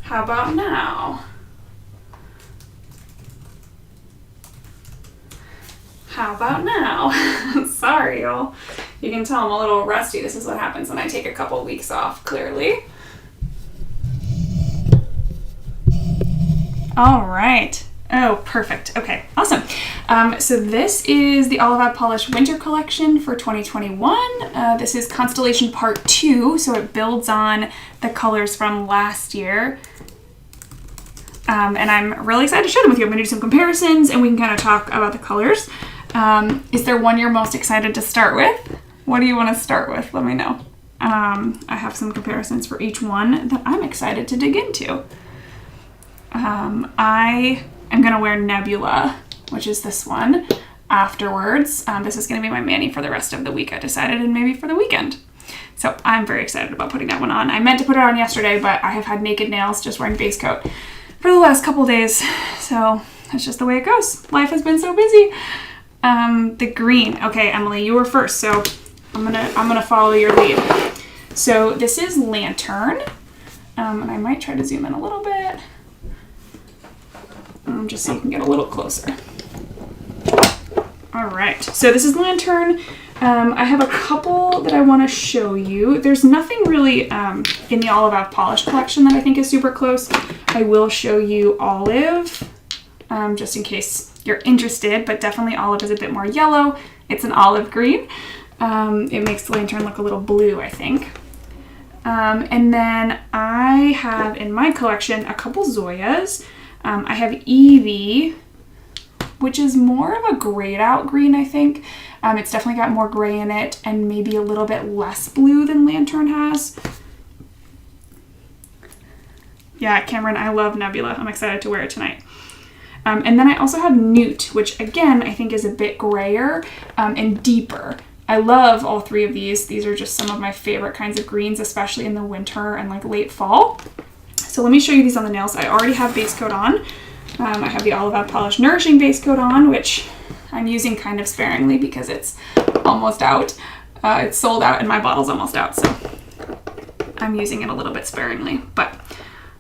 How about now? How about now? Sorry, y'all. You can tell I'm a little rusty. This is what happens when I take a couple weeks off, clearly. All right. Oh, perfect. Okay, awesome. So this is the Olive Polish Winter Collection for 2021. This is Constellation Part 2, so it builds on the colors from last year. And I'm really excited to share them with you. I'm going to do some comparisons and we can kind of talk about the colors. Is there one you're most excited to start with? What do you want to start with? Let me know. I have some comparisons for each one that I'm excited to dig into. I am going to wear Nebula, which is this one, afterwards. This is going to be my mani for the rest of the week, I decided, and maybe for the weekend. So I'm very excited about putting that one on. I meant to put it on yesterday, but I have had naked nails just wearing base coat for the last couple days. So that's just the way it goes. Life has been so busy. The green. Okay, Emily, you were first, so I'm gonna follow your lead. So this is Lantern. And I might try to zoom in a little bit. Just so you can get a little closer. All right, so this is Lantern. I have a couple that I want to show you. There's nothing really in the Olive Polish collection that I think is super close. I will show you Olive, just in case you're interested, but definitely Olive is a bit more yellow. It's an olive green. It makes the Lantern look a little blue, I think. And then I have in my collection a couple Zoyas. I have Evie, which is more of a grayed out green, I think. It's definitely got more gray in it and maybe a little bit less blue than Lantern has. Yeah, Cameron, I love Nebula. I'm excited to wear it tonight. And then I also have Newt, which again, I think is a bit grayer and deeper. I love all three of these. These are just some of my favorite kinds of greens, especially in the winter and like late fall. So let me show you these on the nails. I already have base coat on. I have the Olive Polish Nourishing base coat on, which I'm using kind of sparingly because it's almost out. It's sold out and my bottle's almost out, so I'm using it a little bit sparingly. But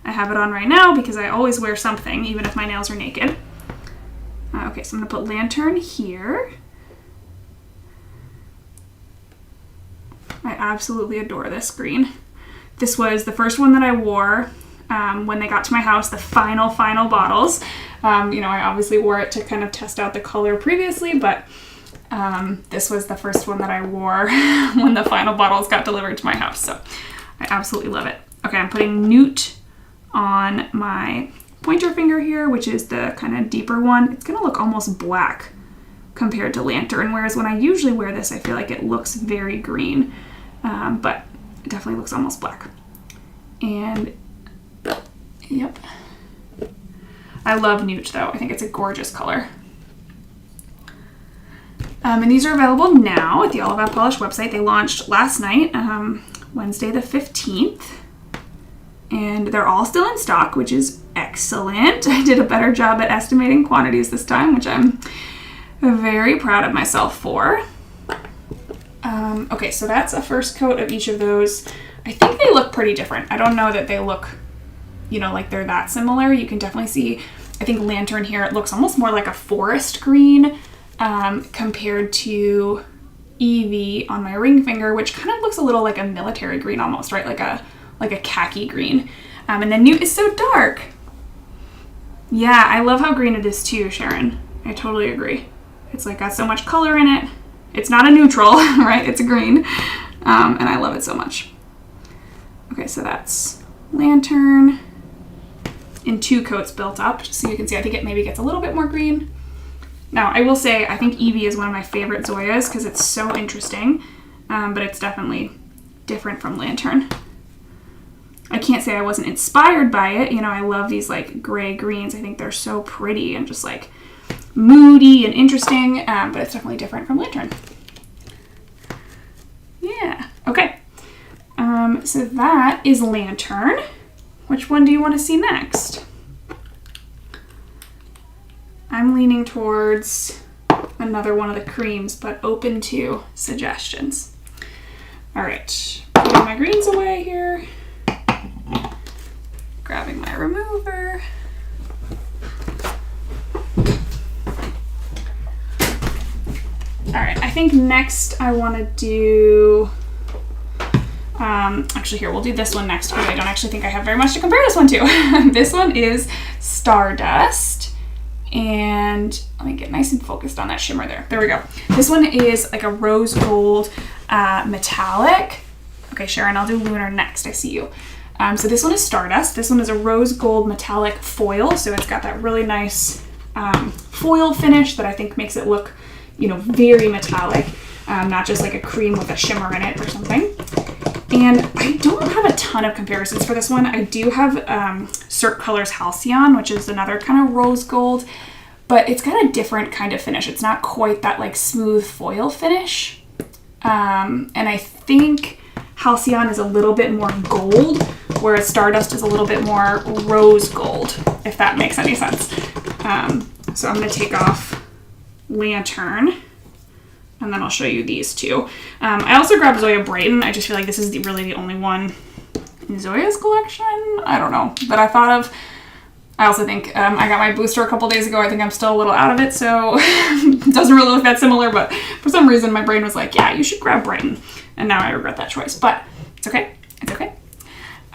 I have it on right now because I always wear something, even if my nails are naked. Okay, so I'm gonna put Lantern here. I absolutely adore this green. This was the first one that I wore when they got to my house, the final bottles. You know, I obviously wore it to kind of test out the color previously, but this was the first one that I wore when the final bottles got delivered to my house. So I absolutely love it. Okay, I'm putting Newt on my pointer finger here, which is the kind of deeper one. It's gonna look almost black compared to Lantern, whereas when I usually wear this, I feel like it looks very green, but it definitely looks almost black. And yep. I love Newt though. I think it's a gorgeous color. And these are available now at the Olive Polish website. They launched last night, Wednesday the 15th. And they're all still in stock, which is excellent. I did a better job at estimating quantities this time, which I'm very proud of myself for. Okay, so that's a first coat of each of those. I think they look pretty different. I don't know that they look, you know, like they're that similar. You can definitely see, I think Lantern here, it looks almost more like a forest green compared to Evie on my ring finger, which kind of looks a little like a military green almost, right? Like a khaki green. And then Newt is so dark. Yeah, I love how green it is too, Sharon. I totally agree. It's like got so much color in it. It's not a neutral, right? It's a green. And I love it so much. Okay, so that's Lantern in 2 coats built up. Just so you can see, I think it maybe gets a little bit more green. Now, I will say, I think Evie is one of my favorite Zoyas because it's so interesting, but it's definitely different from Lantern. I can't say I wasn't inspired by it. You know, I love these like gray greens. I think they're so pretty and just like moody and interesting, but it's definitely different from Lantern. Yeah, okay. So that is Lantern. Which one do you want to see next? I'm leaning towards another one of the creams, but open to suggestions. All right, putting my greens away here. Grabbing my remover. All right, I think next I want to do, actually here, we'll do this one next because I don't actually think I have very much to compare this one to. This one is Stardust, and let me get nice and focused on that shimmer there. There we go. This one is like a rose gold metallic. Okay, Sharon, I'll do Lunar next. I see you. So this one is Stardust. This one is a rose gold metallic foil, so it's got that really nice foil finish that I think makes it look, you know, very metallic, not just like a cream with a shimmer in it or something. And I don't have a ton of comparisons for this one. I do have Cirque Colors Halcyon, which is another kind of rose gold, but it's got a different kind of finish. It's not quite that like smooth foil finish. And I think Halcyon is a little bit more gold, whereas Stardust is a little bit more rose gold, if that makes any sense. So I'm going to take off Lantern, and then I'll show you these two. I also grabbed Zoya Brighton. I just feel like this is really the only one in Zoya's collection, I don't know, that I thought of. I also think I got my booster a couple days ago. I think I'm still a little out of it, so it doesn't really look that similar, but for some reason my brain was like, yeah, you should grab Brighton. And now I regret that choice, but it's okay. It's okay.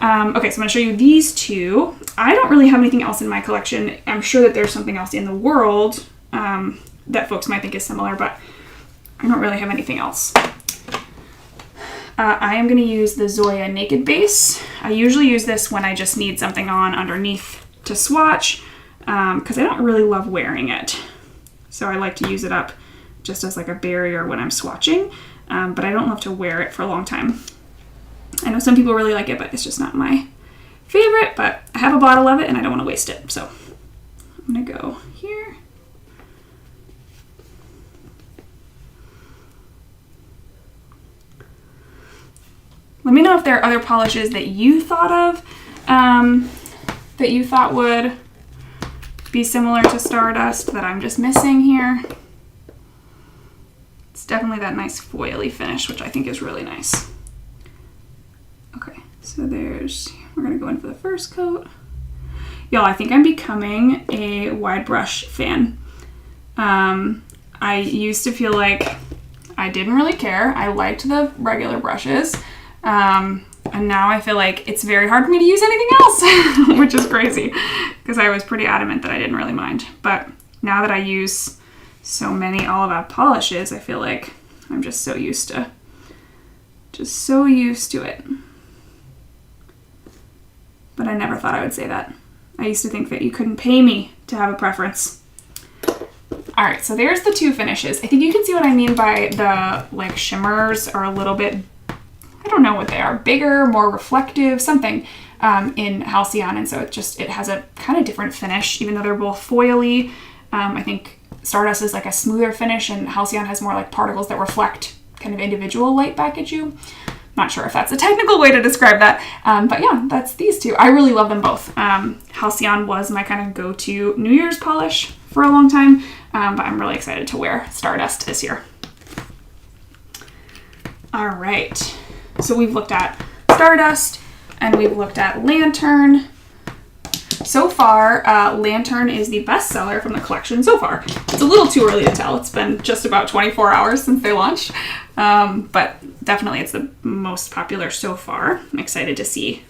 Okay, so I'm going to show you these two. I don't really have anything else in my collection. I'm sure that there's something else in the world that folks might think is similar, but I don't really have anything else. I am going to use the Zoya Naked Base. I usually use this when I just need something on underneath to swatch, because I don't really love wearing it. So I like to use it up just as like a barrier when I'm swatching, but I don't love to wear it for a long time. I know some people really like it, but it's just not my favorite, but I have a bottle of it and I don't want to waste it. So I'm going to go here. Let me know if there are other polishes that you thought of, that you thought would be similar to Stardust that I'm just missing here. It's definitely that nice foily finish, which I think is really nice. Okay, so we're gonna go in for the first coat. Y'all, I think I'm becoming a wide brush fan. I used to feel like I didn't really care. I liked the regular brushes. And now I feel like it's very hard for me to use anything else, which is crazy because I was pretty adamant that I didn't really mind. But now that I use so many Olive Oil polishes, I feel like I'm just so used to it. But I never thought I would say that. I used to think that you couldn't pay me to have a preference. All right, so there's the two finishes. I think you can see what I mean by the like shimmers are a little bit, I don't know what they are, bigger, more reflective, something in Halcyon. And so it has a kind of different finish, even though they're both foily. I think Stardust is like a smoother finish and Halcyon has more like particles that reflect kind of individual light back at you. Not sure if that's a technical way to describe that. But yeah, that's these two. I really love them both. Halcyon was my kind of go-to New Year's polish for a long time, but I'm really excited to wear Stardust this year. All right. So we've looked at Stardust and we've looked at Lantern. So far, Lantern is the best seller from the collection so far. It's a little too early to tell. It's been just about 24 hours since they launched. But definitely it's the most popular so far. I'm excited to see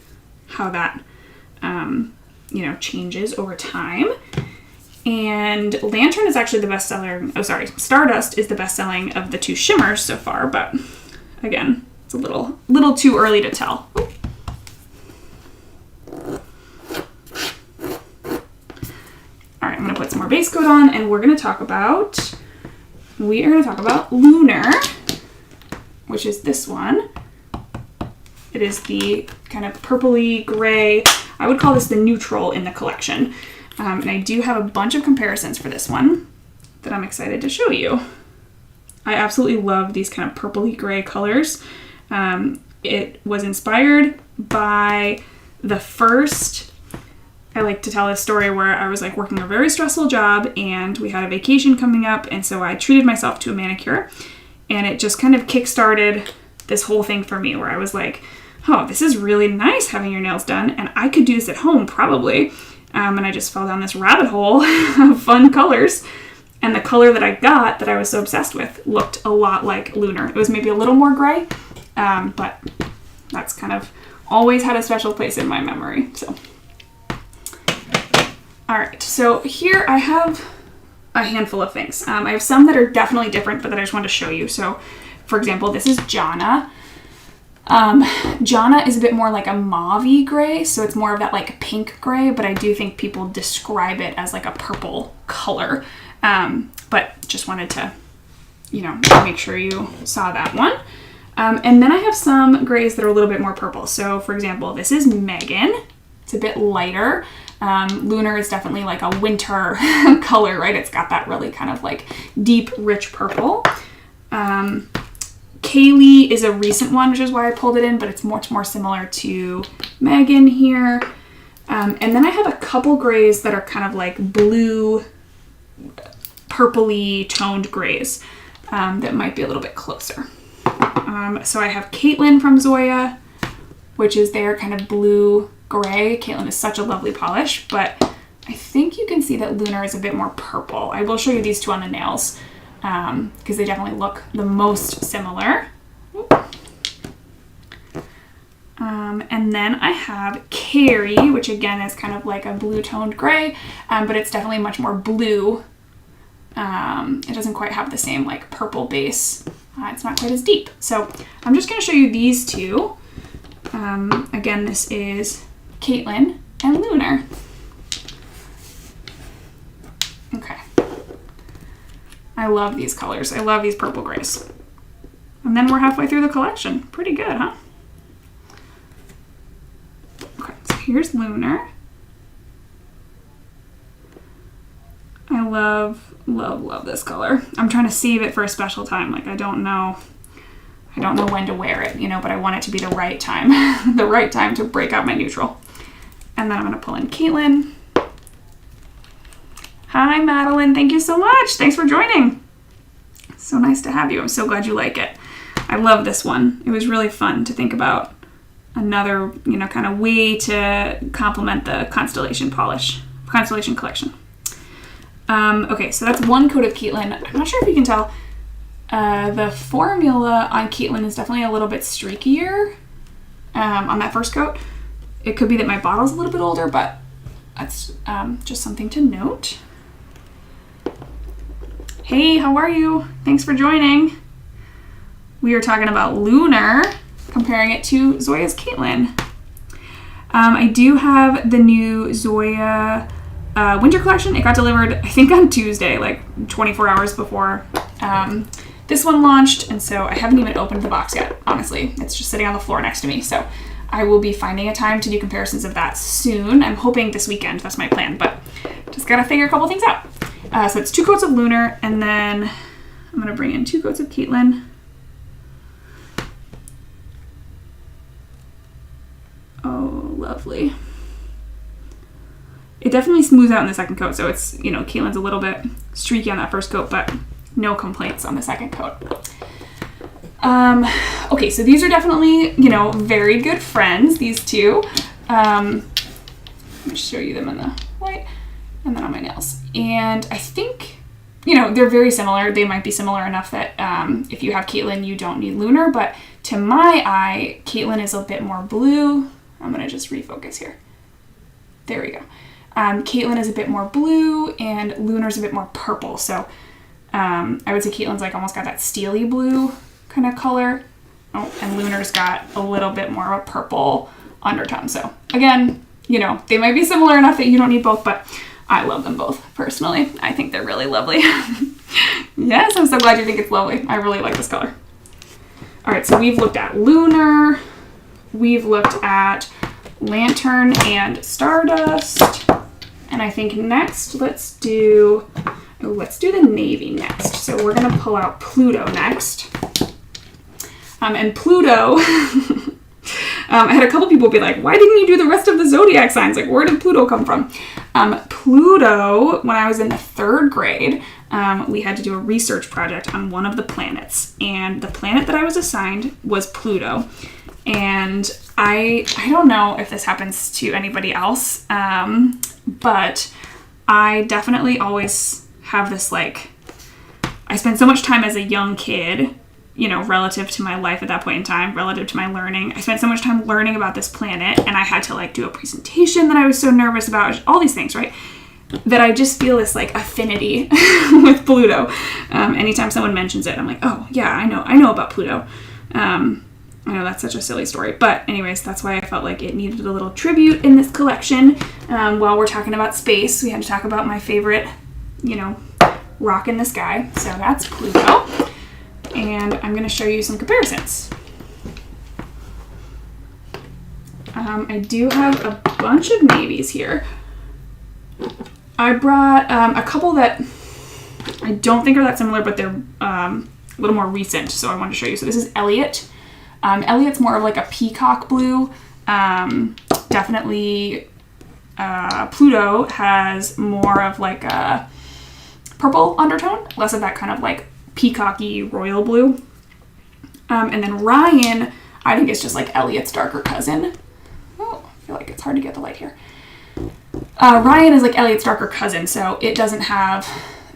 how that, changes over time. And Lantern is actually the best seller. Stardust is the best selling of the two shimmers so far, but again, it's a little too early to tell. All right, I'm gonna put some more base coat on, and we're gonna talk about Lunar, which is this one. It is the kind of purpley gray. I would call this the neutral in the collection. And I do have a bunch of comparisons for this one that I'm excited to show you. I absolutely love these kind of purpley gray colors. It was inspired by the first, I like to tell this story where I was like working a very stressful job and we had a vacation coming up, and so I treated myself to a manicure, and it just kind of kickstarted this whole thing for me where I was like, oh, this is really nice having your nails done, and I could do this at home probably. And I just fell down this rabbit hole of fun colors. And the color that I got that I was so obsessed with looked a lot like Lunar. It was maybe a little more gray, but that's kind of always had a special place in my memory. So, all right, so here I have a handful of things. I have some that are definitely different, but that I just wanted to show you. So, for example, this is Jana. Jana is a bit more like a mauve-y gray, so it's more of that like pink gray, but I do think people describe it as like a purple color. But just wanted to, make sure you saw that one. And then I have some grays that are a little bit more purple. So for example, this is Megan. It's a bit lighter. Lunar is definitely like a winter color, right? It's got that really kind of like deep, rich purple. Kaylee is a recent one, which is why I pulled it in, but it's much more similar to Megan here. And then I have a couple grays that are kind of like blue, purpley toned grays that might be a little bit closer. So I have Caitlin from Zoya, which is their kind of blue gray. Caitlin is such a lovely polish, but I think you can see that Lunar is a bit more purple. I will show you these two on the nails because they definitely look the most similar. And then I have Carrie, which again is kind of like a blue toned gray, but it's definitely much more blue. It doesn't quite have the same like purple base. It's not quite as deep. So I'm just going to show you these two. Again, this is Caitlin and Lunar. Okay. I love these colors. I love these purple grays. And then we're halfway through the collection. Pretty good, huh? Okay, so here's Lunar. I love, love, love this color. I'm trying to save it for a special time. Like, I don't know when to wear it, but I want it to be the right time, the right time to break out my neutral. And then I'm going to pull in Caitlin. Hi, Madeline. Thank you so much. Thanks for joining. So nice to have you. I'm so glad you like it. I love this one. It was really fun to think about another, kind of way to complement the Constellation collection. Okay, so that's one coat of Caitlin. I'm not sure if you can tell. The formula on Caitlin is definitely a little bit streakier on that first coat. It could be that my bottle's a little bit older, but that's just something to note. Hey, how are you? Thanks for joining. We are talking about Lunar, comparing it to Zoya's Caitlin. I do have the new Zoya winter collection. It got delivered, I think, on Tuesday, like 24 hours before this one launched, and so I haven't even opened the box yet, honestly. It's just sitting on the floor next to me, so I will be finding a time to do comparisons of that soon. I'm hoping this weekend, that's my plan, but just gotta figure a couple things out. So it's 2 coats of Lunar, and then I'm gonna bring in 2 coats of Caitlin. Oh, lovely. It definitely smooths out in the second coat, so it's, Caitlin's a little bit streaky on that first coat, but no complaints on the second coat. Okay, so these are definitely, very good friends, these two. Let me show you them in the light, and then on my nails. And I think, they're very similar. They might be similar enough that if you have Caitlin, you don't need Lunar, but to my eye, Caitlin is a bit more blue. I'm going to just refocus here. There we go. Caitlin is a bit more blue, and Lunar's a bit more purple. So I would say Caitlin's like almost got that steely blue kind of color. Oh, and Lunar's got a little bit more of a purple undertone. So again, they might be similar enough that you don't need both, but I love them both personally. I think they're really lovely. Yes, I'm so glad you think it's lovely. I really like this color. All right, so we've looked at Lunar. We've looked at Lantern and Stardust. And I think next, let's do the navy next. So we're gonna pull out Pluto next. And Pluto, I had a couple people be like, why didn't you do the rest of the zodiac signs? Like, where did Pluto come from? Pluto, when I was in the 3rd grade, we had to do a research project on one of the planets. And the planet that I was assigned was Pluto. And I don't know if this happens to anybody else, but I definitely always have this, like, I spent so much time as a young kid, you know, relative to my life at that point in time, relative to my learning. I spent so much time learning about this planet, and I had to, like, do a presentation that I was so nervous about, all these things, right? That I just feel this, like, affinity with Pluto. Anytime someone mentions it, I'm like, oh, yeah, I know about Pluto. I know that's such a silly story, but anyways, that's why I felt like it needed a little tribute in this collection. While we're talking about space, we had to talk about my favorite, you know, rock in the sky. So that's Pluto. And I'm going to show you some comparisons. I do have a bunch of navies here. I brought a couple that I don't think are that similar, but they're a little more recent, so I wanted to show you. So this is Elliot. Elliot's more of like a peacock blue. Definitely Pluto has more of like a purple undertone, less of that kind of like peacocky royal blue. And then Ryan, I think it's just like Elliot's darker cousin. Oh, I feel like it's hard to get the light here. Ryan is like Elliot's darker cousin, so it doesn't have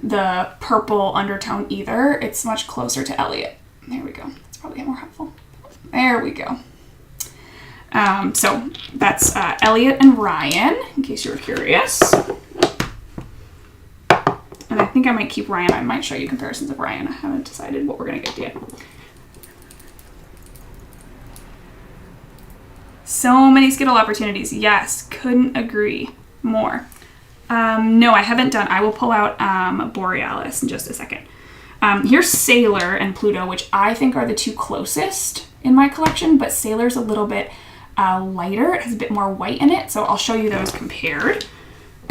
the purple undertone either. It's much closer to Elliot. There we go. It's probably more helpful. There we go. So that's Elliot and Ryan, in case you were curious. And I think I might keep Ryan. I might show you comparisons of Ryan. I haven't decided what we're going to get yet. So many Skittle opportunities. Yes, couldn't agree more. No, I haven't done. I will pull out Borealis in just a second. Here's Sailor and Pluto, which I think are the two closest in my collection, but Sailor's a little bit lighter. It has a bit more white in it, so I'll show you those compared.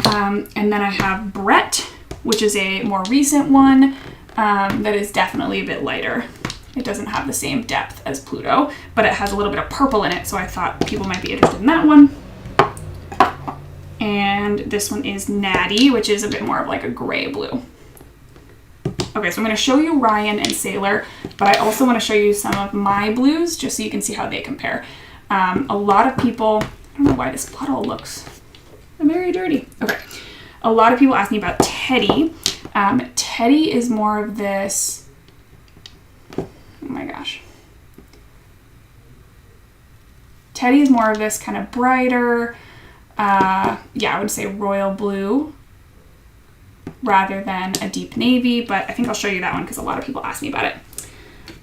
And then I have Brett, which is a more recent one that is definitely a bit lighter. It doesn't have the same depth as Pluto, but it has a little bit of purple in it, so I thought people might be interested in that one. And this one is Natty, which is a bit more of like a gray blue. Okay, so I'm going to show you Ryan and Sailor, but I also want to show you some of my blues just so you can see how they compare. A lot of people, I don't know why this bottle looks very dirty. Okay, a lot of people ask me about Teddy. Teddy is more of this, oh my gosh. Teddy is more of this kind of brighter, yeah, I would say royal blue rather than a deep navy, but I think I'll show you that one because a lot of people ask me about it.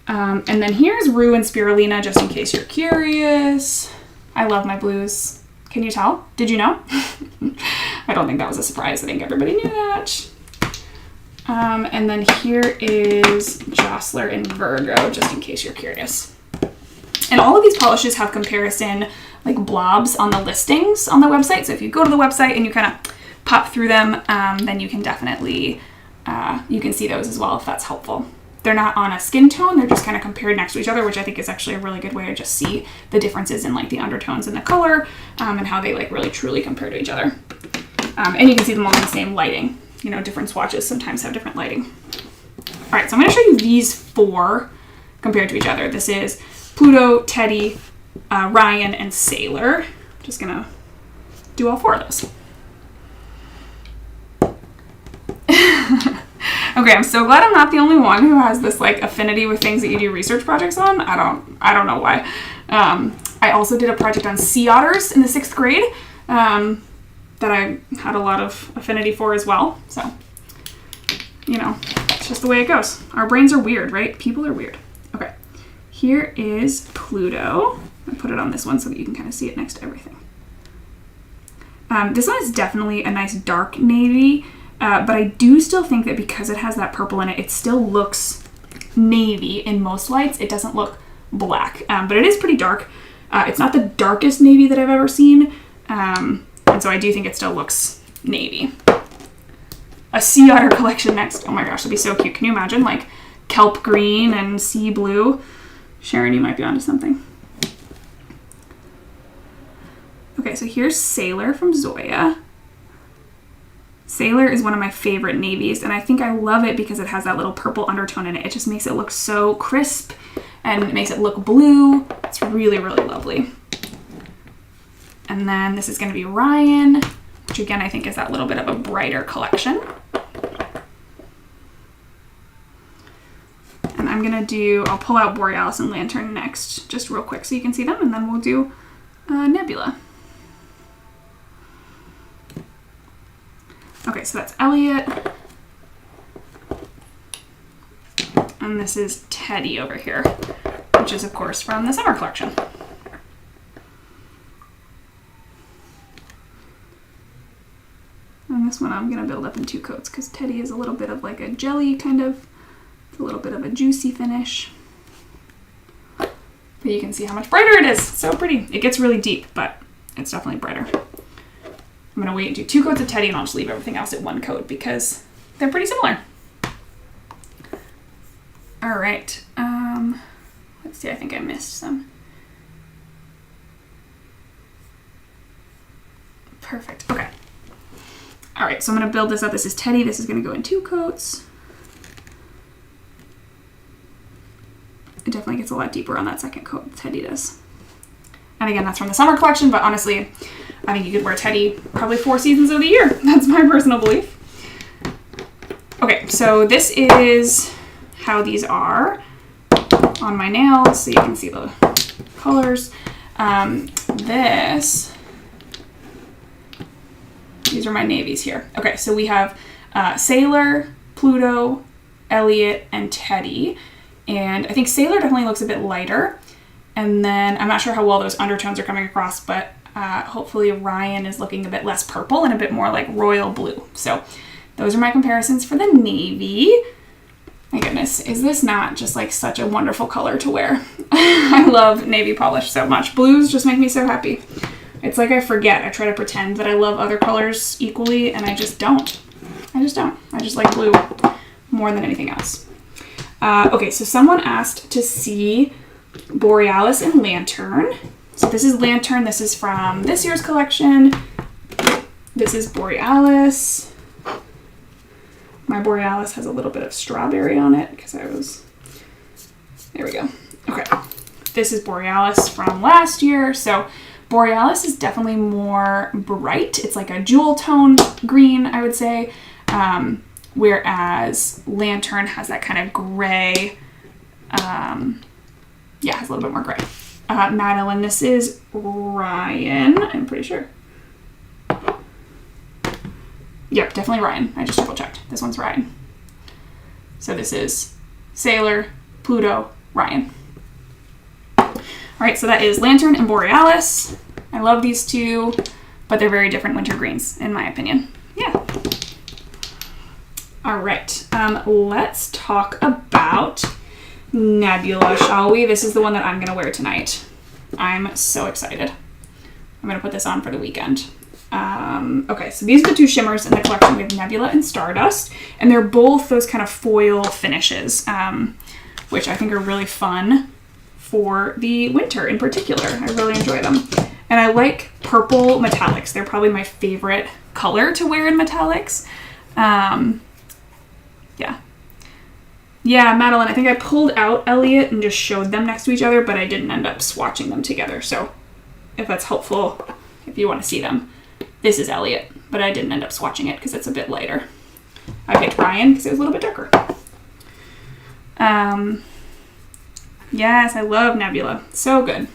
And then here's Rue and Spirulina, just in case you're curious. I love my blues. Can you tell? Did you know? I don't think that was a surprise. I think everybody knew that. And then here is Jostler and Virgo, just in case you're curious. And all of these polishes have comparison like blobs on the listings on the website. So if you go to the website and you kind of pop through them, then you can definitely, you can see those as well if that's helpful. They're not on a skin tone, they're just kind of compared next to each other, which I think is actually a really good way to just see the differences in like the undertones and the color, and how they like really truly compare to each other. And you can see them all in the same lighting. You know, different swatches sometimes have different lighting. All right, so I'm going to show you these four compared to each other. This is Pluto, Teddy, Ryan, and Sailor. I'm just going to do all four of those. Okay, I'm so glad I'm not the only one who has this like affinity with things that you do research projects on. I don't know why. I also did a project on sea otters in the 6th grade that I had a lot of affinity for as well. So, you know, it's just the way it goes. Our brains are weird, right? People are weird. Okay, here is Pluto. I put it on this one so that you can kind of see it next to everything. This one is definitely a nice dark navy. But I do still think that because it has that purple in it, it still looks navy in most lights. It doesn't look black, but it is pretty dark. It's not the darkest navy that I've ever seen, and so I do think it still looks navy. A sea otter collection next. Oh my gosh, that'd be so cute. Can you imagine like kelp green and sea blue? Sharon, you might be onto something. Okay, so here's Sailor from Zoya. Sailor is one of my favorite navies, and I think I love it because it has that little purple undertone in it. It just makes it look so crisp and it makes it look blue. It's really, really lovely. And then this is going to be Ryan, which again, I think is that little bit of a brighter collection. And I'm going to I'll pull out Borealis and Lantern next, just real quick so you can see them, and then we'll do Nebula. Okay, so that's Elliot. And this is Teddy over here, which is, of course, from the summer collection. And this one I'm going to build up in 2 coats because Teddy is a little bit of like a jelly kind of, it's a little bit of a juicy finish. But you can see how much brighter it is. So pretty. It gets really deep, but it's definitely brighter. I'm going to wait and do 2 coats of Teddy, and I'll just leave everything else at 1 coat because they're pretty similar. All right. Let's see. I think I missed some. Perfect. Okay. All right. So I'm going to build this up. This is Teddy. This is going to go in 2 coats. It definitely gets a lot deeper on that second coat. Teddy does. And again, that's from the summer collection, but honestly, I think you could wear Teddy probably 4 seasons of the year. That's my personal belief. Okay, so this is how these are on my nails, so you can see the colors. These are my navies here. Okay, so we have Sailor, Pluto, Elliot, and Teddy. And I think Sailor definitely looks a bit lighter. And then I'm not sure how well those undertones are coming across, but hopefully Ryan is looking a bit less purple and a bit more like royal blue. So those are my comparisons for the navy. My goodness, is this not just like such a wonderful color to wear? I love navy polish so much. Blues just make me so happy. It's like I forget. I try to pretend that I love other colors equally, and I just don't. I just like blue more than anything else. Okay, so someone asked to see Borealis and Lantern. So this is Lantern. This is from this year's collection. This is Borealis. My Borealis has a little bit of strawberry on it because there we go. Okay. This is Borealis from last year. So Borealis is definitely more bright. It's like a jewel tone green, I would say. Whereas Lantern has that kind of gray, has a little bit more gray. Madeline, this is Ryan, I'm pretty sure. Yep, definitely Ryan. I just double checked. This one's Ryan. So this is Sailor, Pluto, Ryan. All right, so that is Lantern and Borealis. I love these 2, but they're very different winter greens, in my opinion. Yeah. All right, let's talk about Nebula, shall we? This is the one that I'm going to wear tonight. I'm so excited. I'm going to put this on for the weekend. Okay, so these are the 2 shimmers in the collection. We have Nebula and Stardust, and they're both those kind of foil finishes, which I think are really fun for the winter in particular. I really enjoy them. And I like purple metallics. They're probably my favorite color to wear in metallics. Yeah, Madeline, I think I pulled out Elliot and just showed them next to each other, but I didn't end up swatching them together. So if that's helpful, if you want to see them, this is Elliot, but I didn't end up swatching it because it's a bit lighter. I picked Ryan because it was a little bit darker. Yes, I love Nebula. So good.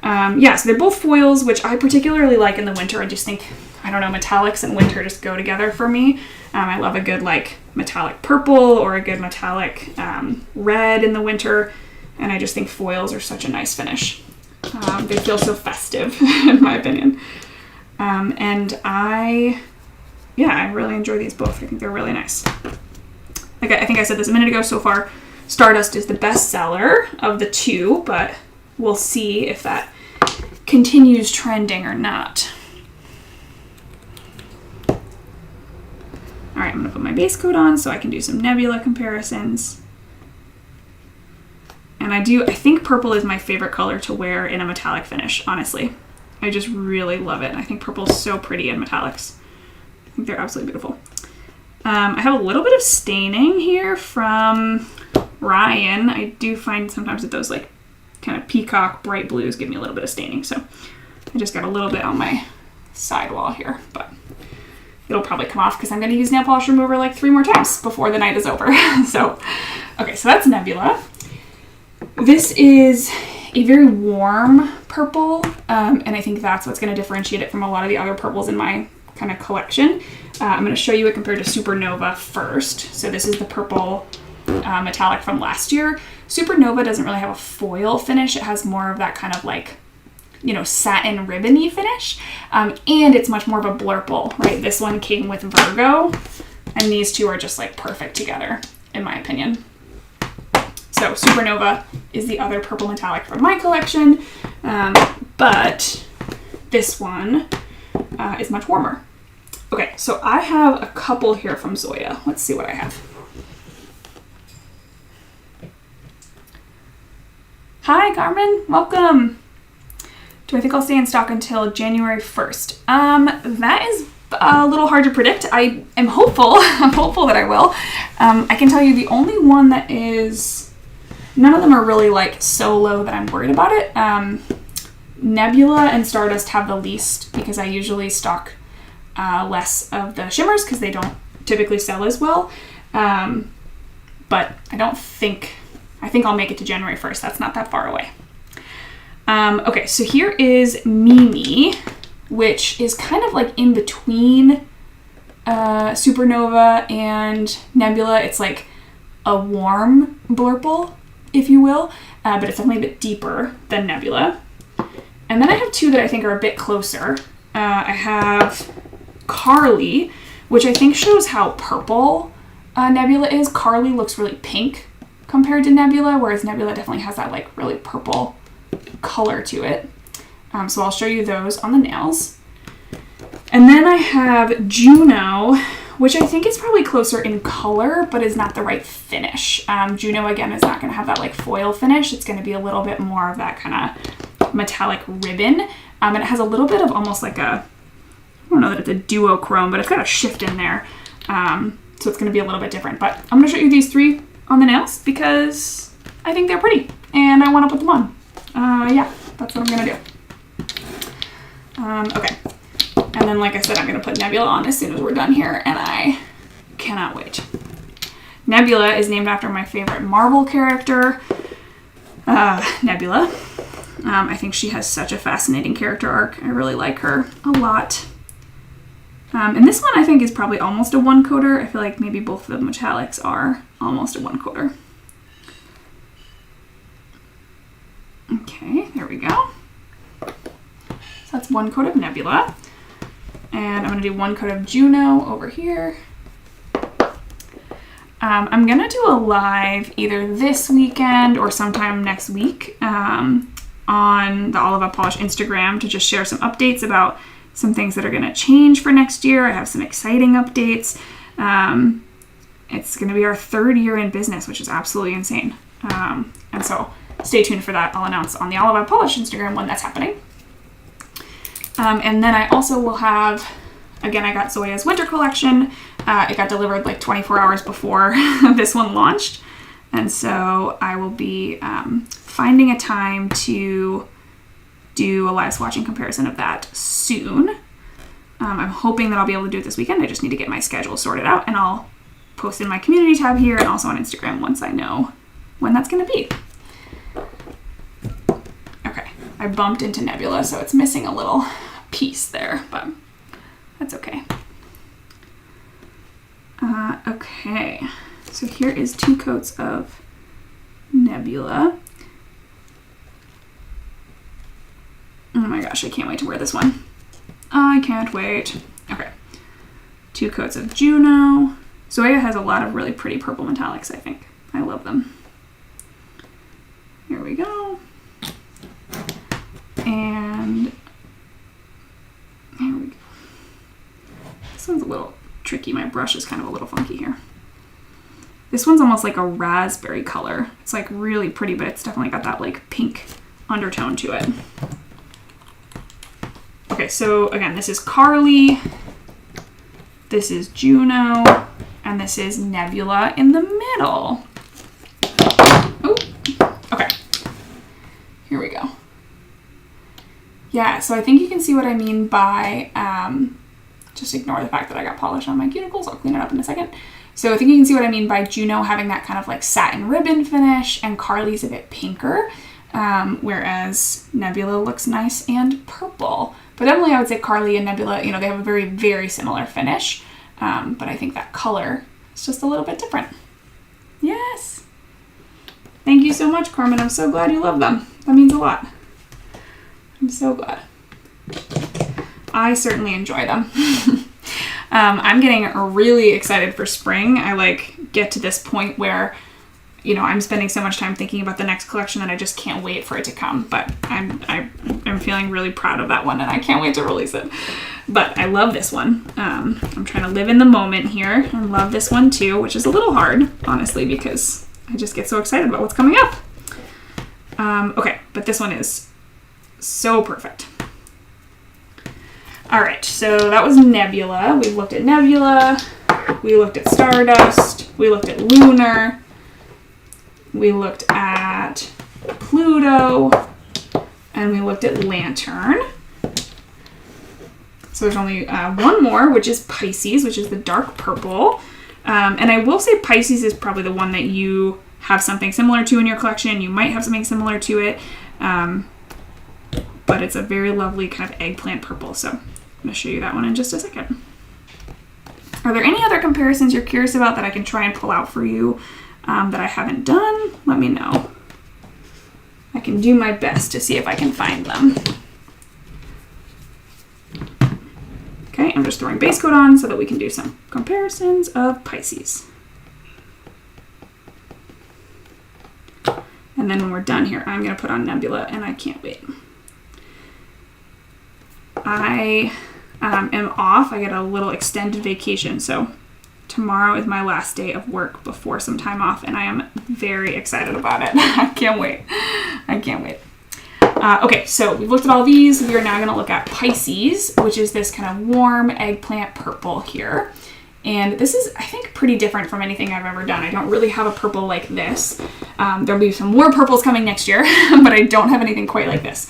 So they're both foils, which I particularly like in the winter. I just think, I don't know, metallics and winter just go together for me. I love a good like metallic purple or a good metallic red in the winter. And I just think foils are such a nice finish. They feel so festive, in my opinion. And I really enjoy these both. I think they're really nice. Like I think I said this a minute ago, so far, Stardust is the best seller of the 2, but we'll see if that continues trending or not. All right, I'm gonna put my base coat on so I can do some Nebula comparisons. And I think purple is my favorite color to wear in a metallic finish, honestly. I just really love it. I think purple is so pretty in metallics. I think they're absolutely beautiful. I have a little bit of staining here from Ryan. I do find sometimes that those like kind of peacock bright blues give me a little bit of staining. So I just got a little bit on my sidewall here, but it'll probably come off because I'm going to use nail polish remover like 3 more times before the night is over. So, okay, so that's Nebula. This is a very warm purple, and I think that's what's going to differentiate it from a lot of the other purples in my kind of collection. I'm going to show you it compared to Supernova first. So this is the purple metallic from last year. Supernova doesn't really have a foil finish. It has more of that kind of like, you know, satin ribbony finish. And it's much more of a blurple, right? This one came with Virgo, and these two are just like perfect together, in my opinion. So Supernova is the other purple metallic from my collection, but this one is much warmer. Okay, so I have a couple here from Zoya. Let's see what I have. Hi, Carmen. Welcome. Do I think I'll stay in stock until January 1st? That is a little hard to predict. I am hopeful. I'm hopeful that I will. I can tell you the only one that is... None of them are really like so low that I'm worried about it. Nebula and Stardust have the least because I usually stock less of the shimmers because they don't typically sell as well. But I think I'll make it to January 1st. That's not that far away. Okay, so here is Mimi, which is kind of like in between Supernova and Nebula. It's like a warm blurple, if you will, but it's definitely a bit deeper than Nebula. And then I have two that I think are a bit closer. I have Carly, which I think shows how purple Nebula is. Carly looks really pink compared to Nebula, whereas Nebula definitely has that like really purple color to it. So I'll show you those on the nails. And then I have Juno, which I think is probably closer in color, but is not the right finish. Juno, again, is not going to have that like foil finish. It's going to be a little bit more of that kind of metallic ribbon. And it has a little bit of almost like I don't know that it's a duochrome, but it's got a shift in there. So it's going to be a little bit different. But I'm going to show you these 3 on the nails because I think they're pretty and I want to put them on. Yeah, that's what I'm going to do. Okay. And then, like I said, I'm going to put Nebula on as soon as we're done here, and I cannot wait. Nebula is named after my favorite Marvel character, Nebula. I think she has such a fascinating character arc. I really like her a lot. And this one I think is probably almost a 1-coater. I feel like maybe both of the metallics are almost a 1-coater. Okay, there we go. So that's 1 coat of Nebula. And I'm going to do 1 coat of Juno over here. I'm going to do a live either this weekend or sometime next week on the Olive Polish Instagram to just share some updates about some things that are going to change for next year. I have some exciting updates. It's going to be our 3rd year in business, which is absolutely insane. And so stay tuned for that. I'll announce on the Olive Polish Instagram when that's happening. And then I also will have, again, I got Zoya's winter collection. It got delivered like 24 hours before this one launched. And so I will be finding a time to do a live swatching comparison of that soon. I'm hoping that I'll be able to do it this weekend. I just need to get my schedule sorted out, and I'll post in my community tab here and also on Instagram once I know when that's going to be. Okay, I bumped into Nebula, so it's missing a little piece there, but that's okay. Okay, so here is 2 coats of Nebula. Oh my gosh, I can't wait to wear this one. I can't wait. Okay, 2 coats of Juno. Zoya has a lot of really pretty purple metallics, I think. I love them. Here we go. And there we go. This one's a little tricky. My brush is kind of a little funky here. This one's almost like a raspberry color. It's like really pretty, but it's definitely got that like pink undertone to it. Okay, so again, this is Carly, this is Juno, and this is Nebula in the middle. Yeah, so I think you can see what I mean by, just ignore the fact that I got polish on my cuticles. I'll clean it up in a second. So I think you can see what I mean by Juno having that kind of like satin ribbon finish, and Carly's a bit pinker, whereas Nebula looks nice and purple. But definitely I would say Carly and Nebula, you know, they have a very, very similar finish, but I think that color is just a little bit different. Yes! Thank you so much, Carmen. I'm so glad you love them. That means a lot. I'm so glad. I certainly enjoy them. I'm getting really excited for spring. I like get to this point where, you know, I'm spending so much time thinking about the next collection that I just can't wait for it to come. But I'm feeling really proud of that one, and I can't wait to release it. But I love this one. I'm trying to live in the moment here. I love this one too, which is a little hard, honestly, because I just get so excited about what's coming up. Okay, but this one is so perfect. All right, so that was Nebula. We looked at Nebula. We looked at Stardust. We looked at Lunar. We looked at Pluto. And we looked at Lantern. So there's only one more, which is Pisces, which is the dark purple. And I will say Pisces is probably the one that you have something similar to in your collection. You might have something similar to it. But it's a very lovely kind of eggplant purple. So I'm going to show you that one in just a second. Are there any other comparisons you're curious about that I can try and pull out for you that I haven't done? Let me know. I can do my best to see if I can find them. Okay, I'm just throwing base coat on so that we can do some comparisons of Pisces. And then when we're done here, I'm going to put on Nebula, and I can't wait. I am off. I get a little extended vacation, so tomorrow is my last day of work before some time off, and I am very excited about it. I can't wait. I can't wait. Okay, so we've looked at all these. We are now going to look at Pisces, which is this kind of warm eggplant purple here. And this is, I think, pretty different from anything I've ever done. I don't really have a purple like this. There'll be some more purples coming next year, but I don't have anything quite like this,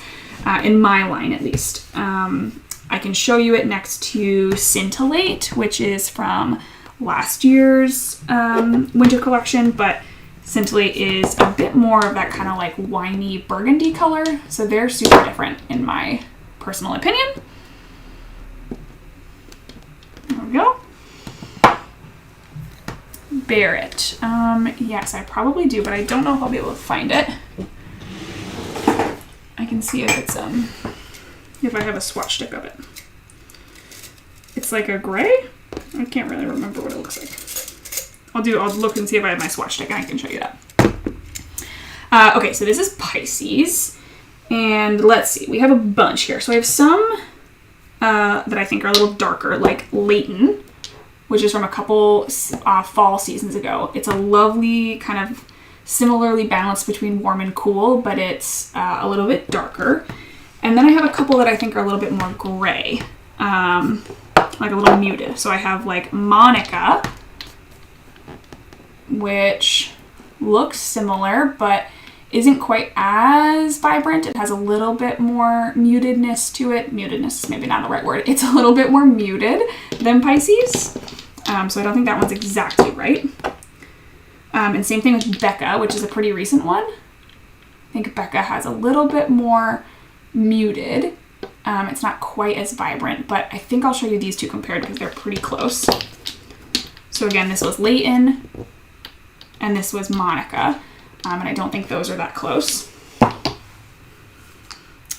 in my line at least. I can show you it next to Scintillate, which is from last year's winter collection, but Scintillate is a bit more of that kind of like winey burgundy color, so they're super different in my personal opinion. There we go. Barrett. Yes, I probably do, but I don't know if I'll be able to find it. I can see if it's if I have a swatch stick of it. It's like a gray? I can't really remember what it looks like. I'll look and see if I have my swatch stick and I can show you that. Okay, so this is Pisces. And let's see, we have a bunch here. So I have some that I think are a little darker, like Leighton, which is from a couple fall seasons ago. It's a lovely kind of similarly balanced between warm and cool, but it's a little bit darker. And then I have a couple that I think are a little bit more gray, like a little muted. So I have like Monica, which looks similar, but isn't quite as vibrant. It has a little bit more mutedness to it. Mutedness is maybe not the right word. It's a little bit more muted than Pisces. So I don't think that one's exactly right. And same thing with Becca, which is a pretty recent one. I think Becca has a little bit more muted. It's not quite as vibrant, but I think I'll show you these two compared because they're pretty close. So again, this was Leighton and this was Monica. And I don't think those are that close.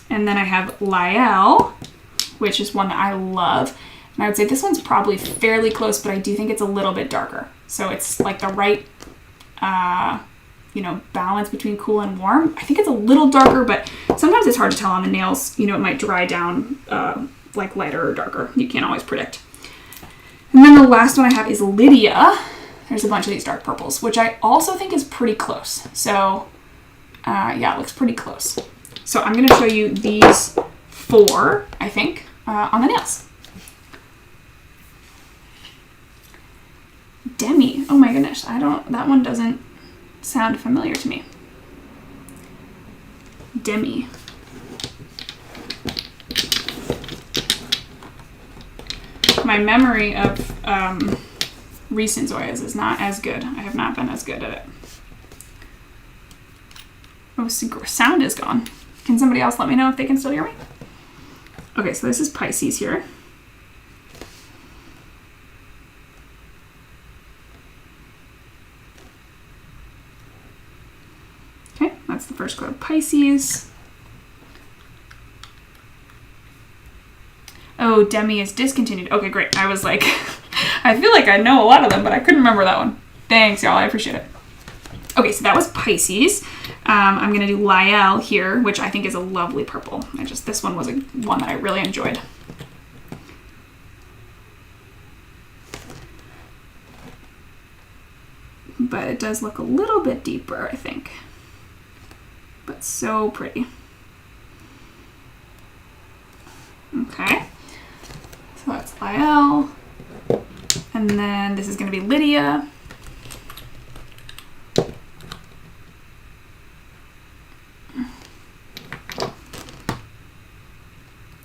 And then I have Lyell, which is one that I love. And I would say this one's probably fairly close, but I do think it's a little bit darker. So it's like the right, balance between cool and warm. I think it's a little darker, but sometimes it's hard to tell on the nails. You know, it might dry down like lighter or darker. You can't always predict. And then the last one I have is Lydia. There's a bunch of these dark purples, which I also think is pretty close. So, yeah, it looks pretty close. So I'm going to show you these four, I think, on the nails. Demi. Oh my goodness. That one doesn't sound familiar to me. Demi. my memory of recent Zoyas is not as good. I have not been as good at it. Oh, sound is gone. Can somebody else let me know if they can still hear me? Okay, so this is Pisces here. Okay, that's the first club, Pisces. Oh, Demi is discontinued. Okay, great. I was like, I feel like I know a lot of them, but I couldn't remember that one. Thanks, y'all. I appreciate it. Okay, so that was Pisces. I'm going to do Lyell here, which I think is a lovely purple. This one was one that I really enjoyed. But it does look a little bit deeper, I think. But so pretty. Okay. So that's Lyell. And then this is going to be Lydia.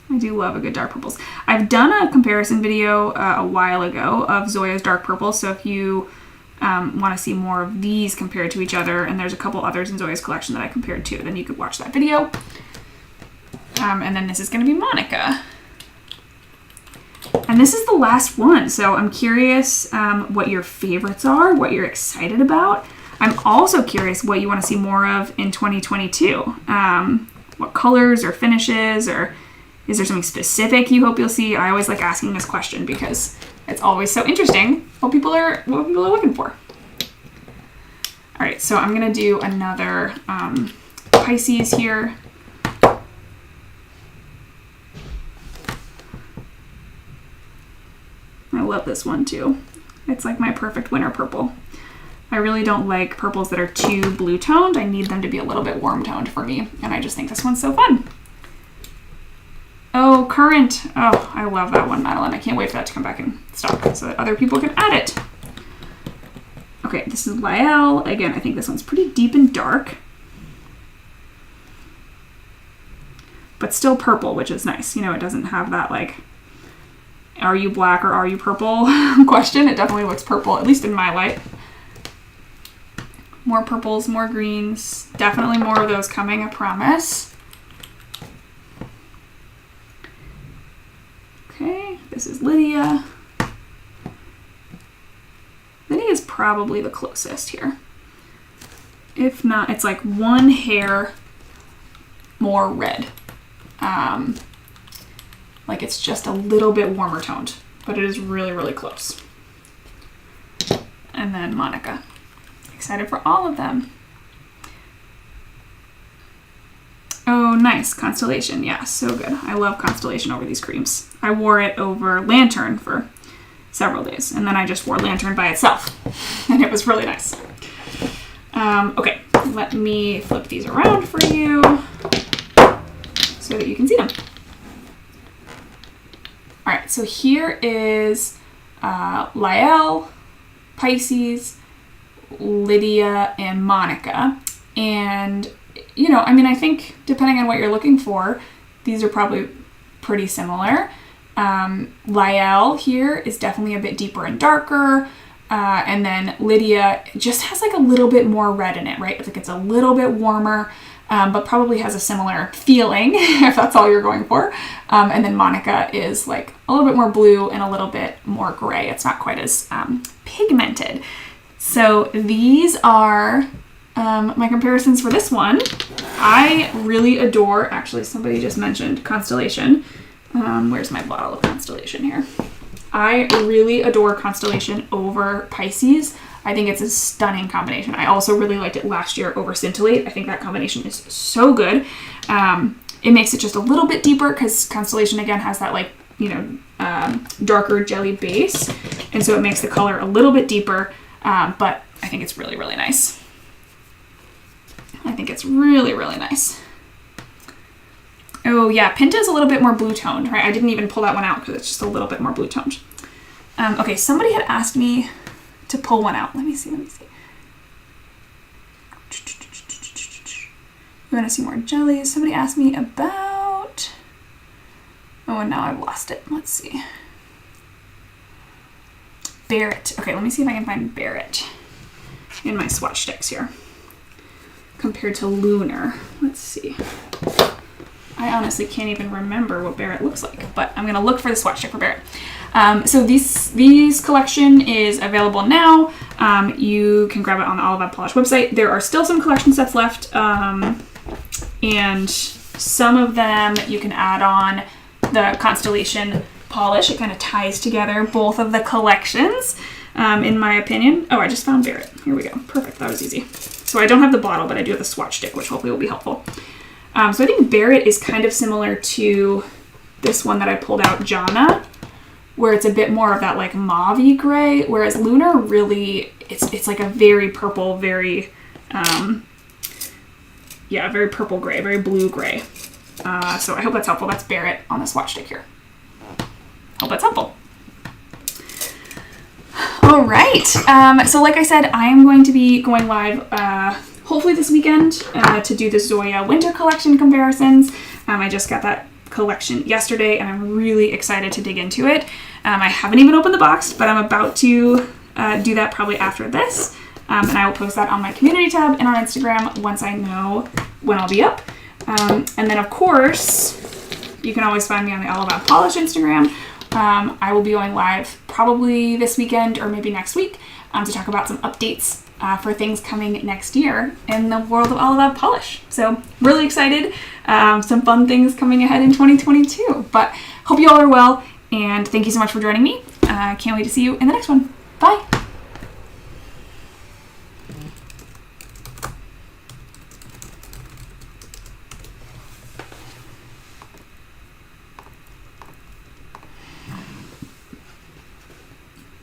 I do love a good dark purples. I've done a comparison video a while ago of Zoya's dark purple, so if you want to see more of these compared to each other, and there's a couple others in Zoya's collection that I compared to, then you could watch that video. And then this is going to be Monica. And this is the last one, so I'm curious what your favorites are, what you're excited about. I'm also curious what you want to see more of in 2022. What colors or finishes, or is there something specific you hope you'll see? I always like asking this question because it's always so interesting what people are looking for. All right, so I'm gonna do another Pisces here. I love this one too. It's like my perfect winter purple. I really don't like purples that are too blue toned. I need them to be a little bit warm toned for me, and I just think this one's so fun. Oh, Current. Oh, I love that one, Madeline. I can't wait for that to come back in stock so that other people can add it. Okay, this is Lyell. Again, I think this one's pretty deep and dark. But still purple, which is nice. You know, it doesn't have that, like, are you black or are you purple question. It definitely looks purple, at least in my light. More purples, more greens. Definitely more of those coming, I promise. Okay, this is Lydia. Lydia is probably the closest here. If not, it's like one hair more red. Like it's just a little bit warmer toned, but it is really, really close. And then Monica. Excited for all of them. Oh, nice. Constellation. Yeah, so good. I love Constellation over these creams. I wore it over Lantern for several days, and then I just wore Lantern by itself, and it was really nice. Okay, let me flip these around for you so that you can see them. All right, so here is Lyell, Pisces, Lydia, and Monica. And, you know, I mean, I think depending on what you're looking for, these are probably pretty similar. Lyell here is definitely a bit deeper and darker. And then Lydia just has like a little bit more red in it, right? Like it's a little bit warmer, but probably has a similar feeling if that's all you're going for. And then Monica is like a little bit more blue and a little bit more gray. It's not quite as pigmented. So these are my comparisons for this one. I really adore, actually somebody just mentioned Constellation. Where's my bottle of Constellation here? I really adore Constellation over Pisces. I think it's a stunning combination. I also really liked it last year over Scintillate. I think that combination is so good. It makes it just a little bit deeper because Constellation, again, has that like, you know, darker jelly base. And so it makes the color a little bit deeper, but I think it's really, really nice. I think it's really, really nice. Oh yeah, Pinta is a little bit more blue toned, right? I didn't even pull that one out because it's just a little bit more blue toned. Okay, somebody had asked me to pull one out. Let me see. You want to see more jellies? Somebody asked me about... Oh, and now I've lost it. Let's see. Barrett. Okay, let me see if I can find Barrett in my swatch sticks here compared to Lunar. Let's see. I honestly can't even remember what Barrett looks like, but I'm gonna look for the swatch stick for Barrett. So these collection is available now. You can grab it on the All About Polish website. There are still some collection sets left, and some of them you can add on the Constellation polish. It kind of ties together both of the collections, in my opinion. Oh, I just found Barrett. Here we go. Perfect. That was easy. So I don't have the bottle, but I do have the swatch stick, which hopefully will be helpful. So I think Barrett is kind of similar to this one that I pulled out, Jana, where it's a bit more of that like mauve-y gray, whereas Lunar really, it's like a very purple, very, very purple gray, very blue gray. So I hope that's helpful. That's Barrett on the swatch stick here. Hope that's helpful. All right. So like I said, I am going to be going live hopefully this weekend to do the Zoya winter collection comparisons. I just got that collection yesterday and I'm really excited to dig into it. I haven't even opened the box, but I'm about to do that probably after this. And I will post that on my community tab and on Instagram once I know when I'll be up. And then of course, you can always find me on the All About Polish Instagram. I will be going live probably this weekend or maybe next week to talk about some updates for things coming next year in the world of All About Polish. So really excited. Some fun things coming ahead in 2022. But hope you all are well, and thank you so much for joining me. Can't wait to see you in the next one. Bye.